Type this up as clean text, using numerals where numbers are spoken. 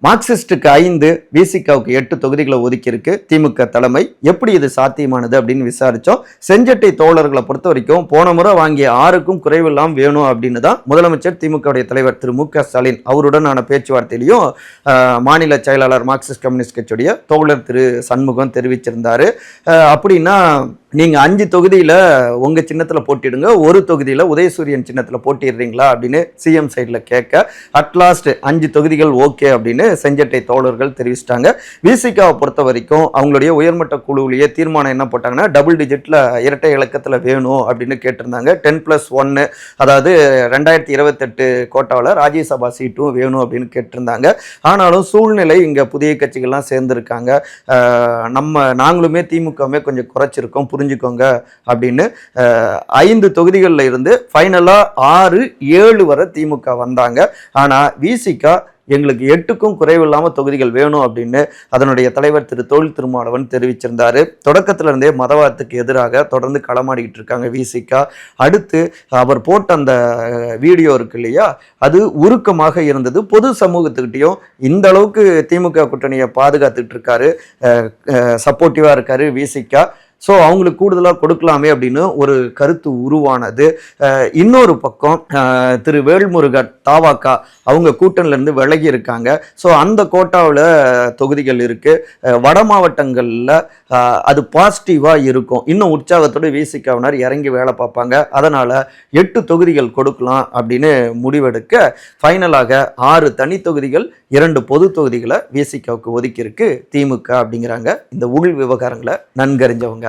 மார்க்சிஸ்டுக்கு 5, விசிகாவுக்கு 8 தொகுதிகளை ஒதுக்கியிருக்கு திமுக தலைமை. எப்படி இது சாத்தியமானது அப்படின்னு விசாரிச்சோம். செஞ்சட்டை தோழர்களை பொறுத்த வரைக்கும் போன முறை வாங்கிய 6க்கும் குறைவில்லாம் வேணும் அப்படின்னு தான் முதலமைச்சர் திமுகவுடைய தலைவர் திரு மு.க. ஸ்டாலின் அவருடனான பேச்சுவார்த்தையிலையும் மாநில செயலாளர் மார்க்சிஸ்ட் கம்யூனிஸ்ட் கட்சியுடைய தோழர் திரு சண்முகம் தெரிவிச்சிருந்தாரு. அப்படின்னா நீங்க 5 தொகுதியில உங்க சின்னத்துல போட்டிடுங்க, ஒரு தொகுதியில உதயசூரியன் சின்னத்துல போட்டிடுறீங்களா அப்படின்னு சிஎம் சைட்ல கேட்க அட்லாஸ்ட் 5 தொகுதிகள் ஓகே அப்படின்னு செஞ்சட்டை தோழர்கள் தெரிவிச்சிட்டாங்க. விசிகாவை பொறுத்த வரைக்கும் அவங்களுடைய உயர்மட்ட குழுவிலேயே தீர்மானம் என்ன போட்டாங்கன்னா டபுள் டிஜிட்ல இரட்டை இலக்கத்துல வேணும் அப்படின்னு கேட்டிருந்தாங்க. 10+1 அதாவது 2028 கோட்டாவில் ராஜ்யசபா சீட்டும் வேணும் அப்படின்னு கேட்டிருந்தாங்க. ஆனாலும் சூழ்நிலை இங்க புதிய கட்சிகள்லாம் சேர்ந்திருக்காங்க, நாங்களுமே திமுகவுமே கொஞ்சம் குறைச்சிருக்கோம் புரிஞ்சுக்கோங்க அப்படின்னு 5 தொகுதிகளில் இருந்து ஃபைனலா 6, 7 வரை திமுக வந்தாங்க. ஆனா விசிகா எங்களுக்கு 8க்கும் குறைவில்லாம தொகுதிகள் வேணும் அப்படின்னு அதனுடைய தலைவர் திரு தொல் திருமாவளவன் தெரிவிச்சிருந்தாரு. தொடக்கத்துல இருந்தே மதவாதத்துக்கு எதிராக தொடர்ந்து களமாடிக்கிட்டு இருக்காங்க விசிகா. அடுத்து அவர் போட்ட அந்த வீடியோ இருக்கு இல்லையா, அது உருக்கமாக இருந்தது. பொது சமூகத்துக்கிட்டையும் இந்த அளவுக்கு திமுக கூட்டணியை பாதுகாத்துட்டு இருக்காரு, சப்போர்ட்டிவா இருக்காரு விசிகா. ஸோ அவங்களுக்கு கூடுதலாக கொடுக்கலாமே அப்படின்னு ஒரு கருத்து உருவானது. இன்னொரு பக்கம் திரு வேல்முருகன் தாவாக்கா அவங்க கூட்டணிலேருந்து விலகி இருக்காங்க. ஸோ அந்த கோட்டாவில் தொகுதிகள் இருக்குது. வட மாவட்டங்களில் அது பாசிட்டிவாக இருக்கும். இன்னும் உற்சாகத்தோடு விசிகாவினர் இறங்கி வேலை பார்ப்பாங்க. அதனால் 8 தொகுதிகள் கொடுக்கலாம் அப்படின்னு முடிவெடுக்க ஃபைனலாக 6 தனி தொகுதிகள் 2 பொது தொகுதிகளை விசிகாவுக்கு ஒதுக்கியிருக்கு திமுக அப்படிங்கிறாங்க இந்த உள் விவகாரங்களை நன்கறிஞ்சவங்க.